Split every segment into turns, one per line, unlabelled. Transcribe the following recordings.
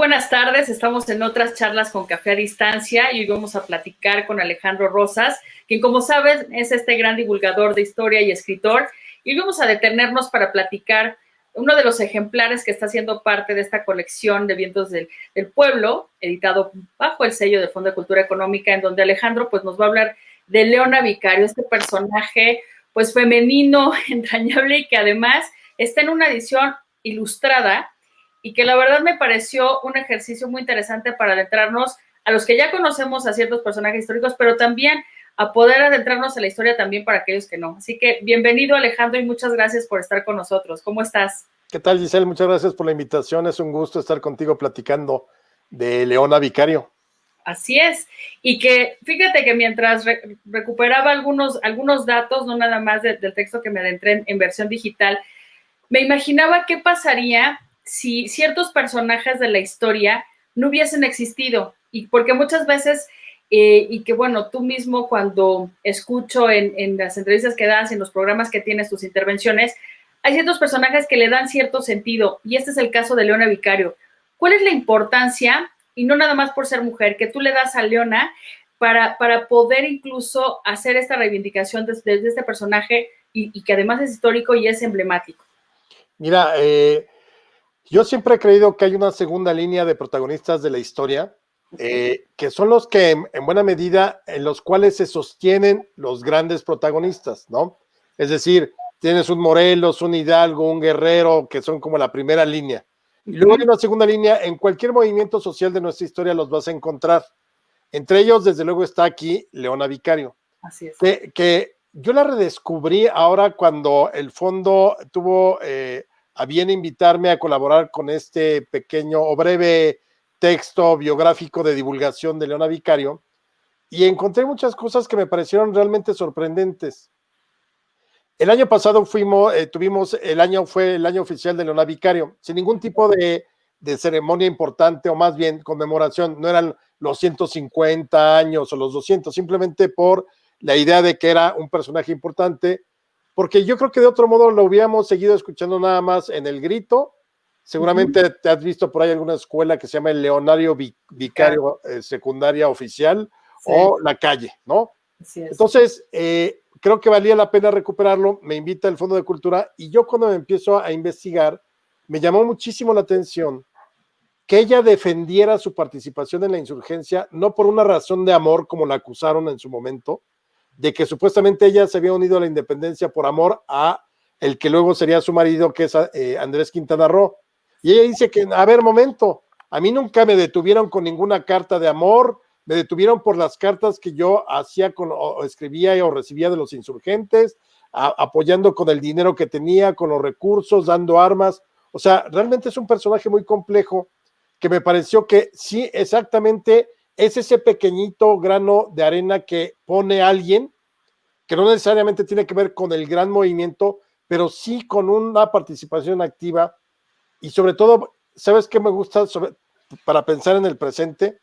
buenas tardes, estamos en otras charlas con Café a Distancia y hoy vamos a platicar con Alejandro Rosas, quien como saben es este gran divulgador de historia y escritor, y hoy vamos a detenernos para platicar uno de los ejemplares que está siendo parte de esta colección de Vientos del Pueblo, editado bajo el sello del Fondo de Cultura Económica, en donde Alejandro pues nos va a hablar de Leona Vicario, este personaje pues femenino, entrañable y que además está en una edición ilustrada y que la verdad me pareció un ejercicio muy interesante para adentrarnos a los que ya conocemos a ciertos personajes históricos, pero también a poder adentrarnos en la historia también para aquellos que no. Así que bienvenido, Alejandro, y muchas gracias por estar con nosotros. ¿Cómo estás?
¿Qué tal, Giselle? Muchas gracias por la invitación. Es un gusto estar contigo platicando de Leona Vicario.
Así es. Y que fíjate que mientras recuperaba algunos datos, no nada más del texto que me adentré en versión digital, me imaginaba qué pasaría si ciertos personajes de la historia no hubiesen existido. Y porque muchas veces, y que bueno, tú mismo cuando escucho en las entrevistas que das, en los programas que tienes, tus intervenciones, hay ciertos personajes que le dan cierto sentido. Y este es el caso de Leona Vicario. ¿Cuál es la importancia, y no nada más por ser mujer, que tú le das a Leona para poder incluso hacer esta reivindicación de este personaje y que además es histórico y es emblemático?
Mira, yo siempre he creído que hay una segunda línea de protagonistas de la historia, que son los que en buena medida en los cuales se sostienen los grandes protagonistas, ¿no? Es decir, tienes un Morelos, un Hidalgo, un Guerrero, que son como la primera línea. Y luego hay una segunda línea, en cualquier movimiento social de nuestra historia los vas a encontrar. Entre ellos, desde luego, está aquí Leona Vicario.
Así es.
Que yo la redescubrí ahora cuando el fondo tuvo a bien invitarme a colaborar con este pequeño o breve texto biográfico de divulgación de Leona Vicario, y encontré muchas cosas que me parecieron realmente sorprendentes. El año pasado tuvimos fue el año oficial de Leona Vicario, sin ningún tipo de ceremonia importante, o más bien conmemoración. No eran los 150 años o los 200, simplemente por la idea de que era un personaje importante, porque yo creo que de otro modo lo hubiéramos seguido escuchando nada más en el grito. Seguramente te has visto por ahí alguna escuela que se llama el Leonario Vicario secundaria oficial, sí, o la calle, ¿no?
Así es.
Entonces, creo que valía la pena recuperarlo. Me invita el Fondo de Cultura y yo, cuando me empiezo a investigar, me llamó muchísimo la atención que ella defendiera su participación en la insurgencia, no por una razón de amor, como la acusaron en su momento, de que supuestamente ella se había unido a la independencia por amor a el que luego sería su marido, que es Andrés Quintana Roo. Y ella dice que, a ver, momento, a mí nunca me detuvieron con ninguna carta de amor, me detuvieron por las cartas que yo hacía o escribía o recibía de los insurgentes, apoyando con el dinero que tenía, con los recursos, dando armas. O sea, realmente es un personaje muy complejo, que me pareció que sí, exactamente, es ese pequeñito grano de arena que pone a alguien, que no necesariamente tiene que ver con el gran movimiento, pero sí con una participación activa. Y sobre todo, ¿sabes qué me gusta para pensar en el presente?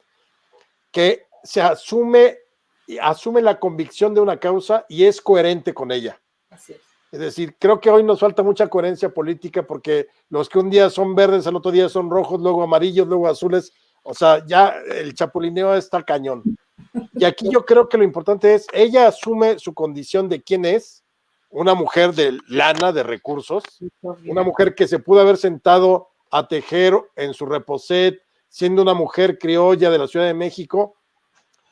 Que se asume la convicción de una causa y es coherente con ella.
Así es.
Es decir, creo que hoy nos falta mucha coherencia política, porque los que un día son verdes, al otro día son rojos, luego amarillos, luego azules. O sea, ya el chapulineo está cañón. Y aquí yo creo que lo importante es, ella asume su condición de quién es, una mujer de lana, de recursos, una mujer que se pudo haber sentado a tejer en su reposet, siendo una mujer criolla de la Ciudad de México,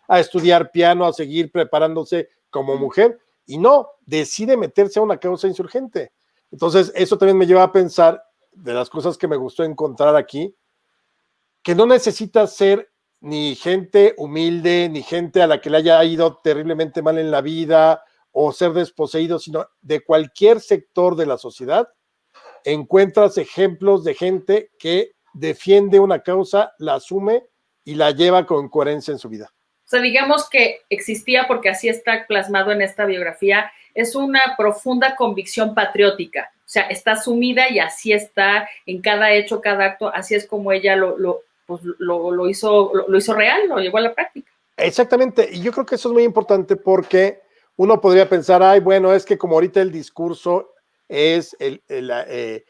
a estudiar piano, a seguir preparándose como mujer, y no, decide meterse a una causa insurgente. Entonces, eso también me lleva a pensar, de las cosas que me gustó encontrar aquí, que no necesita ser ni gente humilde, ni gente a la que le haya ido terriblemente mal en la vida, o ser desposeído, sino de cualquier sector de la sociedad, encuentras ejemplos de gente que defiende una causa, la asume y la lleva con coherencia en su vida.
O sea, digamos que existía, porque así está plasmado en esta biografía, es una profunda convicción patriótica. O sea, está sumida y así está en cada hecho, cada acto, así es como ella lo hizo real, lo llevó a la práctica.
Exactamente, y yo creo que eso es muy importante, porque uno podría pensar, ay, bueno, es que como ahorita el discurso es la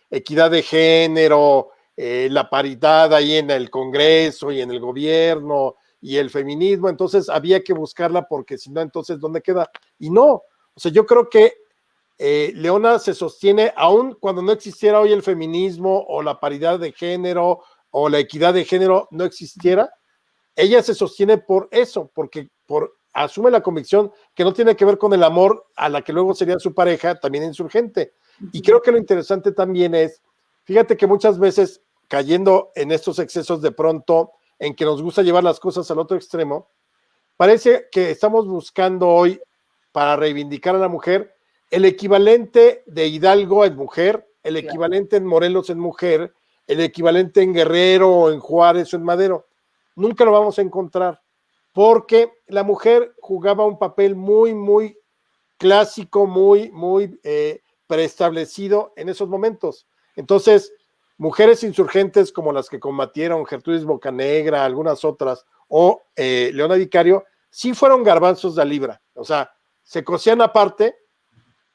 equidad de género, la paridad ahí en el Congreso y en el gobierno y el feminismo, entonces había que buscarla porque si no, entonces, ¿dónde queda? Y no, o sea, yo creo que Leona se sostiene, aun cuando no existiera hoy el feminismo o la paridad de género o la equidad de género no existiera, ella se sostiene por eso, porque asume la convicción que no tiene que ver con el amor a la que luego sería su pareja, también insurgente. Y creo que lo interesante también es, fíjate que muchas veces cayendo en estos excesos de pronto, en que nos gusta llevar las cosas al otro extremo, parece que estamos buscando hoy para reivindicar a la mujer el equivalente de Hidalgo en mujer, el equivalente en Morelos en mujer, el equivalente en Guerrero o en Juárez o en Madero. Nunca lo vamos a encontrar, porque la mujer jugaba un papel muy, muy clásico, muy, muy preestablecido en esos momentos. Entonces, mujeres insurgentes como las que combatieron Gertrudis Bocanegra, algunas otras, o Leona Vicario, sí fueron garbanzos de libra, o sea, se cosían aparte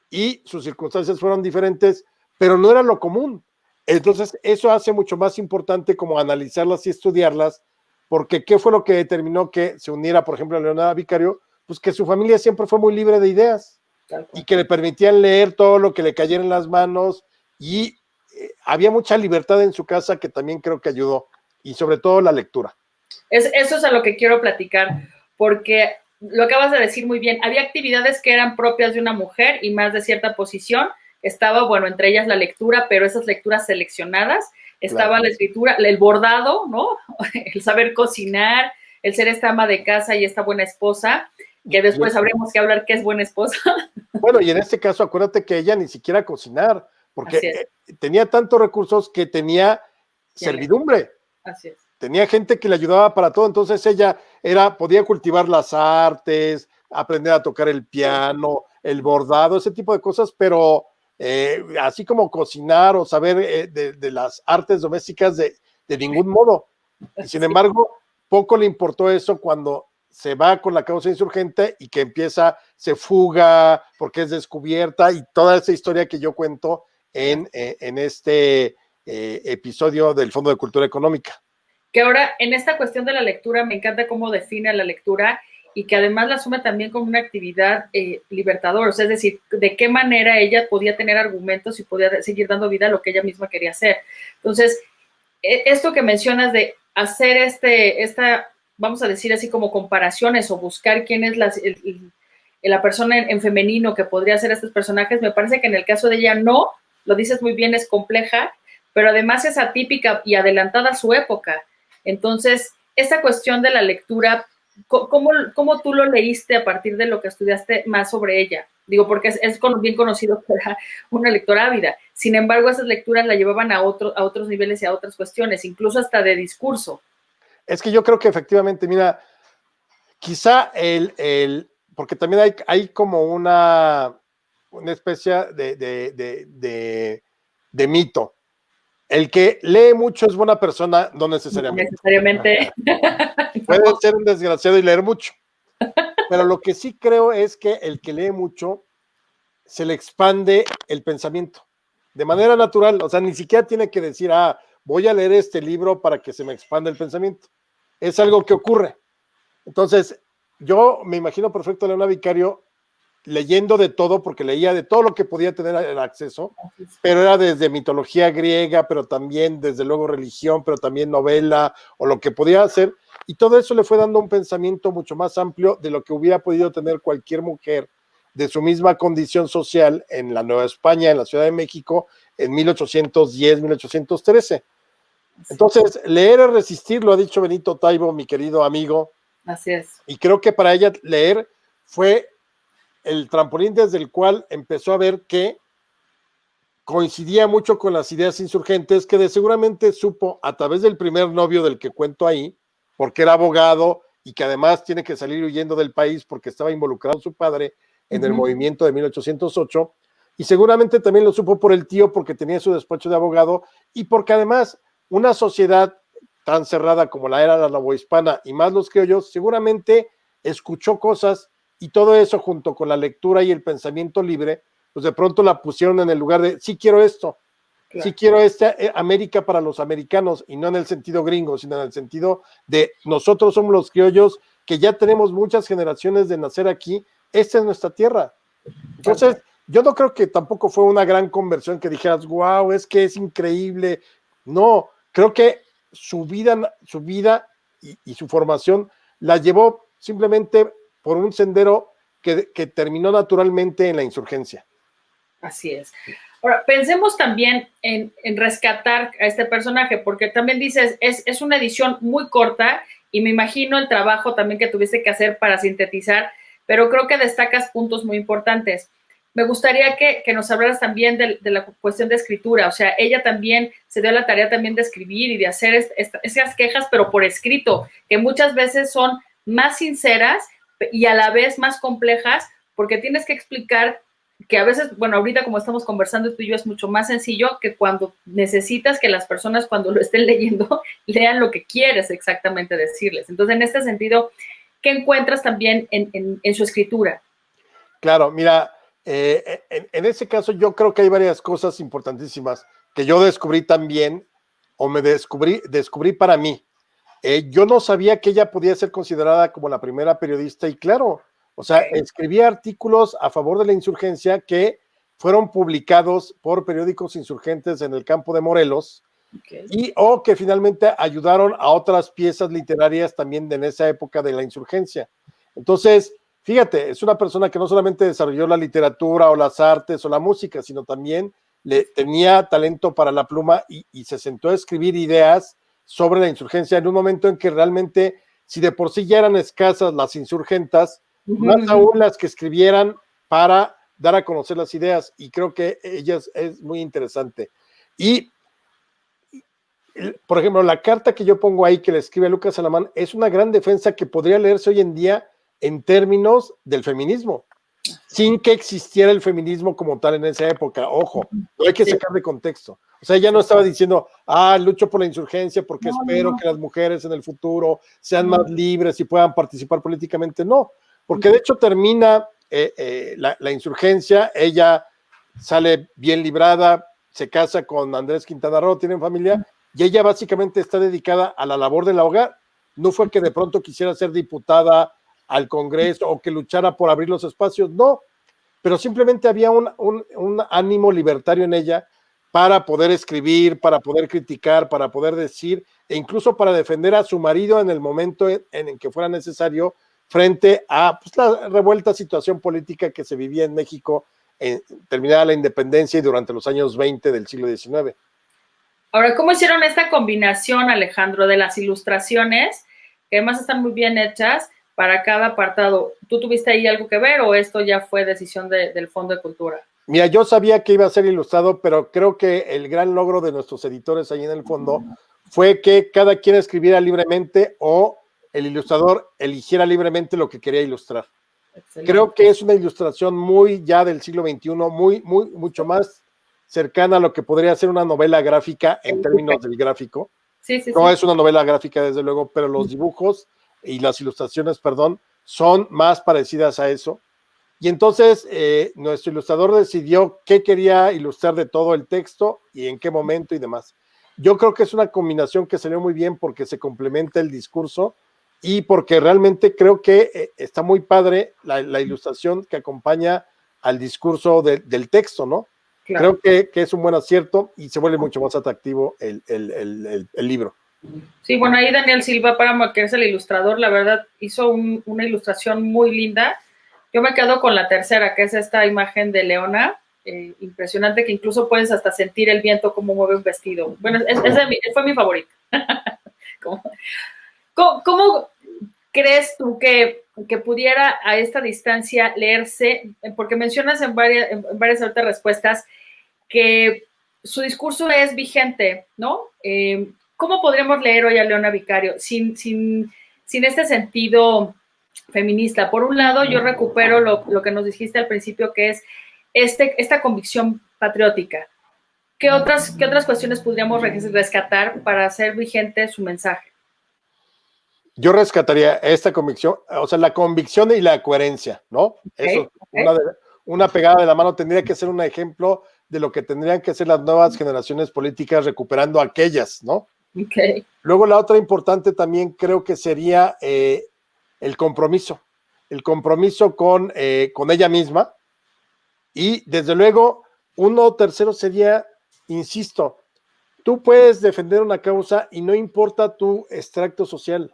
y sus circunstancias fueron diferentes, pero no era lo común. Entonces, eso hace mucho más importante como analizarlas y estudiarlas, porque ¿qué fue lo que determinó que se uniera, por ejemplo, a Leona Vicario? Pues que su familia siempre fue muy libre de ideas y que le permitían leer todo lo que le cayera en las manos y había mucha libertad en su casa que también creo que ayudó, y sobre todo la lectura.
Eso es a lo que quiero platicar, porque lo acabas de decir muy bien, había actividades que eran propias de una mujer y más de cierta posición, estaba, bueno, entre ellas la lectura, pero esas lecturas seleccionadas, estaba la escritura, el bordado, ¿no? El saber cocinar, el ser esta ama de casa y esta buena esposa, que después habremos que hablar qué es buena esposa.
Bueno, y en este caso, acuérdate que ella ni siquiera cocinar, porque tenía tantos recursos que tenía servidumbre.
Así es.
Tenía gente que le ayudaba para todo, entonces ella podía cultivar las artes, aprender a tocar el piano, el bordado, ese tipo de cosas, pero así como cocinar o saber de las artes domésticas de ningún modo. Y sin embargo, poco le importó eso cuando se va con la causa insurgente y que se fuga porque es descubierta y toda esa historia que yo cuento en este episodio del Fondo de Cultura Económica.
Que ahora, en esta cuestión de la lectura, me encanta cómo define la lectura y que además la asume también como una actividad libertadora, o sea, es decir, de qué manera ella podía tener argumentos y podía seguir dando vida a lo que ella misma quería hacer. Entonces, esto que mencionas de hacer esta, vamos a decir así como comparaciones o buscar quién es la persona en femenino que podría ser estos personajes, me parece que en el caso de ella no, lo dices muy bien, es compleja, pero además es atípica y adelantada a su época. Entonces, esta cuestión de la lectura, ¿cómo tú lo leíste a partir de lo que estudiaste más sobre ella? Digo, porque es bien conocido que era una lectora ávida. Sin embargo, esas lecturas la llevaban a otros niveles y a otras cuestiones, incluso hasta de discurso.
Es que yo creo que efectivamente, mira, quizá porque también hay como una especie de mito. El que lee mucho es buena persona, no necesariamente.
No necesariamente.
Puede ser un desgraciado y leer mucho. Pero lo que sí creo es que el que lee mucho se le expande el pensamiento de manera natural. O sea, ni siquiera tiene que decir, voy a leer este libro para que se me expanda el pensamiento. Es algo que ocurre. Entonces, yo me imagino perfecto a Leona Vicario leyendo de todo, porque leía de todo lo que podía tener el acceso, pero era desde mitología griega, pero también desde luego religión, pero también novela o lo que podía hacer, y todo eso le fue dando un pensamiento mucho más amplio de lo que hubiera podido tener cualquier mujer de su misma condición social en la Nueva España, en la Ciudad de México, en 1810, 1813. Entonces, leer es resistir, lo ha dicho Benito Taibo, mi querido amigo.
Así es.
Y creo que para ella leer fue el trampolín desde el cual empezó a ver que coincidía mucho con las ideas insurgentes, que de seguramente supo a través del primer novio del que cuento ahí, porque era abogado y que además tiene que salir huyendo del país porque estaba involucrado su padre en el movimiento de 1808, y seguramente también lo supo por el tío porque tenía su despacho de abogado y porque además una sociedad tan cerrada como la era la novohispana y más los criollos, seguramente escuchó cosas y todo eso junto con la lectura y el pensamiento libre, pues de pronto la pusieron en el lugar de, sí quiero esto.
Claro.
Sí quiero América para los americanos, y no en el sentido gringo, sino en el sentido de nosotros somos los criollos que ya tenemos muchas generaciones de nacer aquí, esta es nuestra tierra. Entonces, yo no creo que tampoco fue una gran conversión que dijeras, wow, es que es increíble. No, creo que su vida y su formación la llevó simplemente por un sendero que terminó naturalmente en la insurgencia.
Así es. Ahora, pensemos también en rescatar a este personaje, porque también dices, es una edición muy corta y me imagino el trabajo también que tuviste que hacer para sintetizar, pero creo que destacas puntos muy importantes. Me gustaría que nos hablaras también de la cuestión de escritura, o sea, ella también se dio la tarea también de escribir y de hacer esas quejas, pero por escrito, que muchas veces son más sinceras y a la vez más complejas, porque tienes que explicar que a veces, bueno, ahorita como estamos conversando tú y yo, es mucho más sencillo que cuando necesitas que las personas cuando lo estén leyendo lean lo que quieres exactamente decirles. Entonces, en este sentido, ¿qué encuentras también en su escritura?
Claro, mira, en ese caso yo creo que hay varias cosas importantísimas que yo descubrí también, o me descubrí para mí. Yo no sabía que ella podía ser considerada como la primera periodista, y claro, o sea, escribía artículos a favor de la insurgencia que fueron publicados por periódicos insurgentes en el campo de Morelos, o que finalmente ayudaron a otras piezas literarias también en esa época de la insurgencia. Entonces, fíjate, es una persona que no solamente desarrolló la literatura o las artes o la música, sino también tenía talento para la pluma y se sentó a escribir ideas sobre la insurgencia en un momento en que realmente, si de por sí ya eran escasas las insurgentas, más aún las que escribieran para dar a conocer las ideas, y creo que ella es muy interesante. Y, por ejemplo, la carta que yo pongo ahí que le escribe a Lucas Alamán es una gran defensa que podría leerse hoy en día en términos del feminismo, sin que existiera el feminismo como tal en esa época. Ojo, no hay que sacar de contexto. O sea, ella no estaba diciendo, lucho por la insurgencia porque espero que las mujeres en el futuro sean más libres y puedan participar políticamente. No, porque de hecho termina la insurgencia, ella sale bien librada, se casa con Andrés Quintana Roo, tienen familia, y ella básicamente está dedicada a la labor del hogar. No fue que de pronto quisiera ser diputada al Congreso o que luchara por abrir los espacios, no, pero simplemente había un ánimo libertario en ella para poder escribir, para poder criticar, para poder decir, e incluso para defender a su marido en el momento en el que fuera necesario, frente a pues, la revuelta situación política que se vivía en México terminada la independencia y durante los años 20 del siglo XIX.
Ahora, ¿cómo hicieron esta combinación, Alejandro, de las ilustraciones, que además están muy bien hechas para cada apartado? ¿Tú tuviste ahí algo que ver o esto ya fue decisión del Fondo de Cultura?
Mira, yo sabía que iba a ser ilustrado, pero creo que el gran logro de nuestros editores ahí en el fondo fue que cada quien escribiera libremente o el ilustrador eligiera libremente lo que quería ilustrar. Excelente. Creo que es una ilustración muy ya del siglo XXI, mucho más cercana a lo que podría ser una novela gráfica en términos del gráfico. No es una novela gráfica, desde luego, pero los dibujos y las ilustraciones, perdón, son más parecidas a eso. Y entonces nuestro ilustrador decidió qué quería ilustrar de todo el texto y en qué momento y demás. Yo creo que es una combinación que salió muy bien porque se complementa el discurso y porque realmente creo que está muy padre la ilustración que acompaña al discurso del texto, ¿no? Claro. Creo que es un buen acierto y se vuelve mucho más atractivo el libro.
Sí, bueno, ahí Daniel Silva Páramo, que es el ilustrador, la verdad hizo una ilustración muy linda. Yo me quedo con la tercera, que es esta imagen de Leona, impresionante, que incluso puedes hasta sentir el viento como mueve un vestido. Bueno, fue mi favorita. ¿Cómo crees tú que pudiera a esta distancia leerse? Porque mencionas en varias otras respuestas que su discurso es vigente, ¿no? ¿Cómo podríamos leer hoy a Leona Vicario sin este sentido feminista? Por un lado, yo recupero lo que nos dijiste al principio, que es esta convicción patriótica. ¿Qué otras cuestiones podríamos rescatar para hacer vigente su mensaje?
Yo rescataría esta convicción, o sea, la convicción y la coherencia, ¿no? Eso, una pegada de la mano tendría que ser un ejemplo de lo que tendrían que ser las nuevas generaciones políticas recuperando aquellas, ¿no?
Okay.
Luego la otra importante también creo que sería el compromiso con ella misma, y desde luego uno tercero sería, insisto, tú puedes defender una causa y no importa tu extracto social.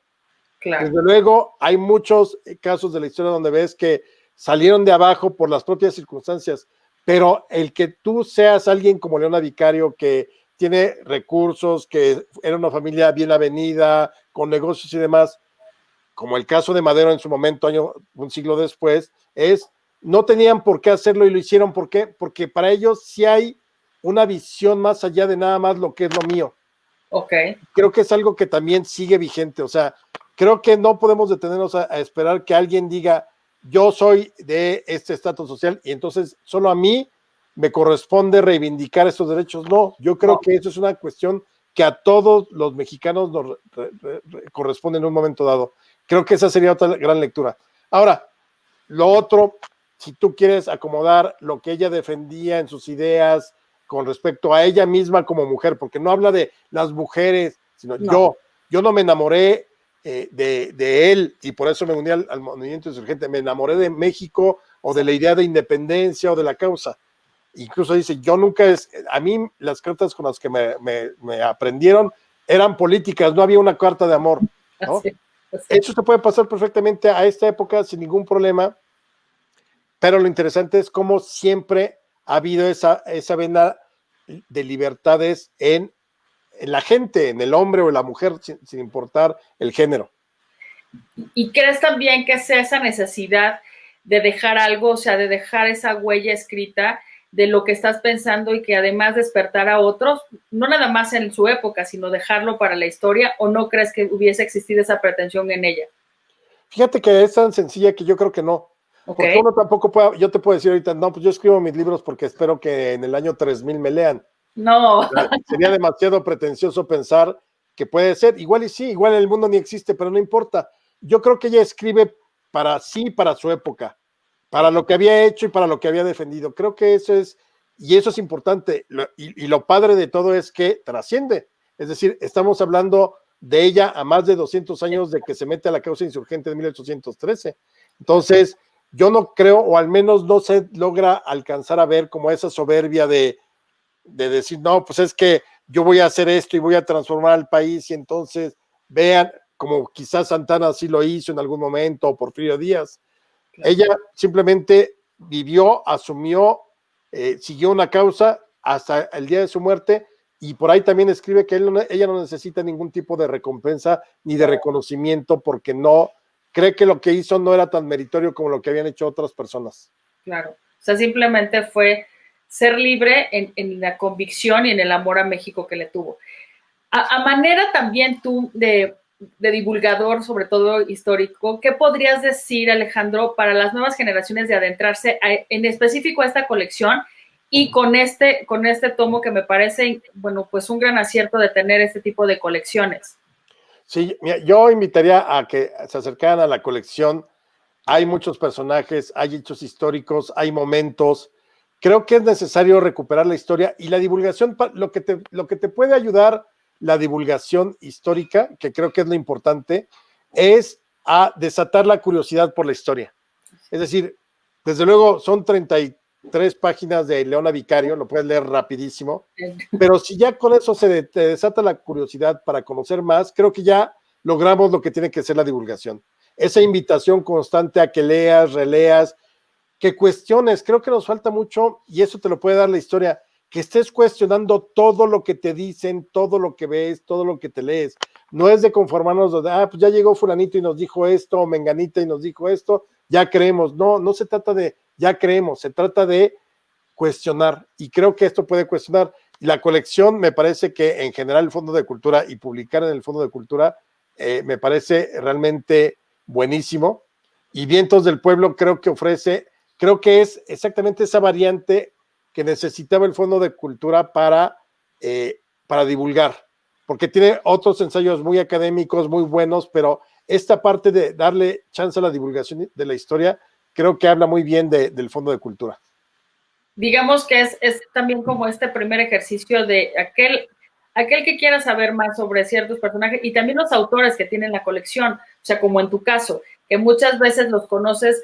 Claro.
Desde luego hay muchos casos de la historia donde ves que salieron de abajo por las propias circunstancias, pero el que tú seas alguien como Leona Vicario, que tiene recursos, que era una familia bien avenida, con negocios y demás, como el caso de Madero en su momento, un siglo después, no tenían por qué hacerlo y lo hicieron. ¿Por qué? Porque para ellos sí hay una visión más allá de nada más lo que es lo mío.
Okay.
Creo que es algo que también sigue vigente, o sea, creo que no podemos detenernos a esperar que alguien diga, yo soy de este estatus social y entonces solo a mí me corresponde reivindicar estos derechos. No, yo creo que eso es una cuestión que a todos los mexicanos nos corresponde en un momento dado. Creo que esa sería otra gran lectura. Ahora, lo otro, si tú quieres acomodar lo que ella defendía en sus ideas con respecto a ella misma como mujer, porque no habla de las mujeres, sino yo no me enamoré de él y por eso me uní al movimiento insurgente, me enamoré de México o de la idea de independencia o de la causa. Incluso dice, a mí las cartas con las que me aprendieron eran políticas, no había una carta de amor, ¿no?
Así.
Eso se puede pasar perfectamente a esta época sin ningún problema, pero lo interesante es cómo siempre ha habido esa vena de libertades en la gente, en el hombre o en la mujer, sin importar el género.
¿Y crees también que es esa necesidad de dejar algo, o sea, de dejar esa huella escrita de lo que estás pensando y que además despertar a otros, no nada más en su época, sino dejarlo para la historia, o no crees que hubiese existido esa pretensión en ella?
Fíjate que es tan sencilla que yo creo que no.
Okay.
Porque uno tampoco puede, yo te puedo decir ahorita, no, pues yo escribo mis libros porque espero que en el año 3000 me lean.
No.
Sería demasiado pretencioso pensar que puede ser, igual y sí, igual el mundo ni existe, pero no importa. Yo creo que ella escribe para sí, para su época, para lo que había hecho y para lo que había defendido. Creo que eso es importante. Y lo padre de todo es que trasciende. Es decir, estamos hablando de ella a más de 200 años de que se mete a la causa insurgente de 1813. Entonces, yo no creo, o al menos no se logra alcanzar a ver como esa soberbia de decir, no, pues es que yo voy a hacer esto y voy a transformar al país, y entonces vean, como quizás Santana sí lo hizo en algún momento, o Porfirio Díaz. Claro. Ella simplemente vivió, asumió, siguió una causa hasta el día de su muerte, y por ahí también escribe que ella no necesita ningún tipo de recompensa ni de reconocimiento, porque no cree que lo que hizo no era tan meritorio como lo que habían hecho otras personas.
Claro, o sea, simplemente fue ser libre en la convicción y en el amor a México que le tuvo. A manera también tú de divulgador, sobre todo histórico, ¿qué podrías decir, Alejandro, para las nuevas generaciones de adentrarse en específico a esta colección y con este tomo que me parece, bueno, pues un gran acierto de tener este tipo de colecciones?
Sí, mira, yo invitaría a que se acercaran a la colección. Hay muchos personajes, hay hechos históricos, hay momentos. Creo que es necesario recuperar la historia y la divulgación, lo que te puede ayudar la divulgación histórica, que creo que es lo importante, es a desatar la curiosidad por la historia. Es decir, desde luego son 33 páginas de Leona Vicario, lo puedes leer rapidísimo, pero si ya con eso te desata la curiosidad para conocer más, creo que ya logramos lo que tiene que ser la divulgación. Esa invitación constante a que leas, releas, que cuestiones. Creo que nos falta mucho, y eso te lo puede dar la historia, que estés cuestionando todo lo que te dicen, todo lo que ves, todo lo que te lees. No es de conformarnos de, pues ya llegó fulanito y nos dijo esto, o menganita y nos dijo esto, ya creemos. No, no se trata de ya creemos, se trata de cuestionar, y creo que esto puede cuestionar. La colección, me parece que en general el Fondo de Cultura y publicar en el Fondo de Cultura me parece realmente buenísimo. Y Vientos del Pueblo creo que es exactamente esa variante que necesitaba el Fondo de Cultura para divulgar, porque tiene otros ensayos muy académicos, muy buenos, pero esta parte de darle chance a la divulgación de la historia, creo que habla muy bien del Fondo de Cultura.
digamos que es también como este primer ejercicio de aquel que quiera saber más sobre ciertos personajes y también los autores que tienen la colección, o sea, como en tu caso, que muchas veces los conoces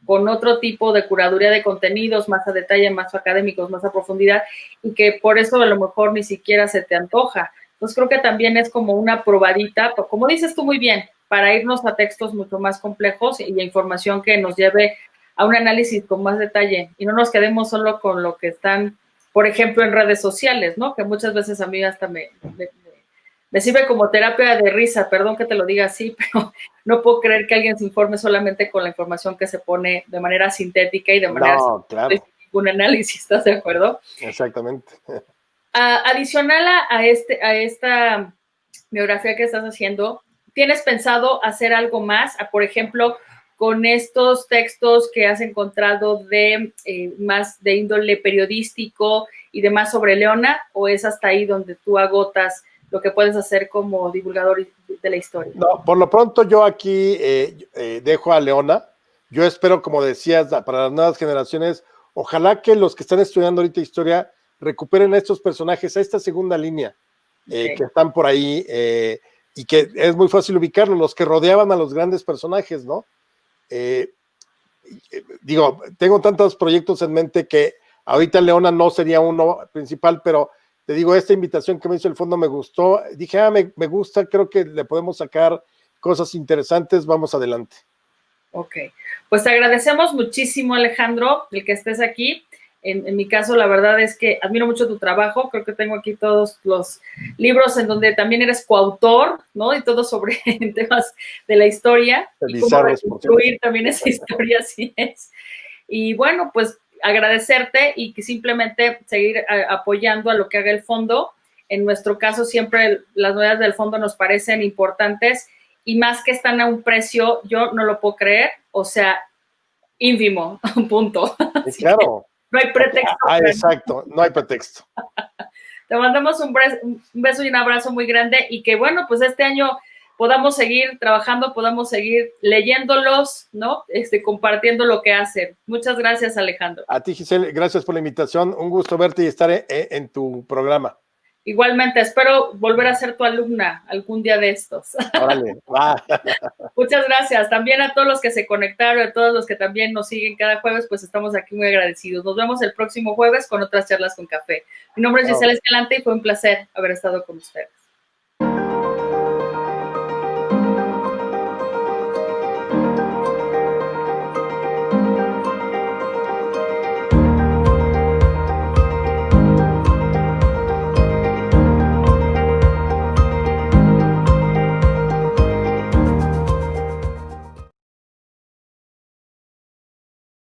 con otro tipo de curaduría de contenidos, más a detalle, más académicos, más a profundidad, y que por eso a lo mejor ni siquiera se te antoja. Entonces creo que también es como una probadita, como dices tú muy bien, para irnos a textos mucho más complejos y a información que nos lleve a un análisis con más detalle y no nos quedemos solo con lo que están, por ejemplo, en redes sociales, ¿no? Que muchas veces a mí hasta me sirve como terapia de risa, perdón que te lo diga así, pero no puedo creer que alguien se informe solamente con la información que se pone de manera sintética y de manera
No,
sin
claro,
ningún análisis, ¿estás de acuerdo?
exactamente.
Adicional a esta biografía que estás haciendo, ¿tienes pensado hacer algo más? Por ejemplo, con estos textos que has encontrado de más de índole periodístico y demás sobre Leona, o es hasta ahí donde tú agotas lo que puedes hacer como divulgador de la historia?
No, por lo pronto yo aquí dejo a Leona. Yo espero, como decías, para las nuevas generaciones, ojalá que los que están estudiando ahorita historia recuperen a estos personajes, a esta segunda línea
Okay.
que están por ahí y que es muy fácil ubicarlos, los que rodeaban a los grandes personajes, ¿no? Digo, tengo tantos proyectos en mente que ahorita Leona no sería uno principal, pero te digo, esta invitación que me hizo el fondo me gustó. Dije, me gusta, creo que le podemos sacar cosas interesantes, vamos adelante.
Ok, pues te agradecemos muchísimo, Alejandro, el que estés aquí. En mi caso, la verdad es que admiro mucho tu trabajo. Creo que tengo aquí todos los libros en donde también eres coautor, ¿no? Y todo sobre temas de la historia y cómo
Bizarros, por cierto.
reconstruir también esa historia, así es. Y bueno, pues agradecerte y que simplemente seguir apoyando a lo que haga el fondo. En nuestro caso, siempre las novedades del fondo nos parecen importantes y más que están a un precio, yo no lo puedo creer, o sea, ínfimo, punto. Así que
Claro.
no hay pretexto.
Exacto, no hay pretexto.
Te mandamos un beso y un abrazo muy grande y que bueno, pues este año podamos seguir trabajando, podamos seguir leyéndolos, ¿no? Compartiendo lo que hacen. Muchas gracias, Alejandro.
A ti, Giselle, gracias por la invitación. Un gusto verte y estar en tu programa.
Igualmente, espero volver a ser tu alumna algún día de estos.
Órale, va.
Muchas gracias. También a todos los que se conectaron, a todos los que también nos siguen cada jueves, pues estamos aquí muy agradecidos. Nos vemos el próximo jueves con otras charlas con café. Mi nombre es Gisela Escalante y fue un placer haber estado con ustedes.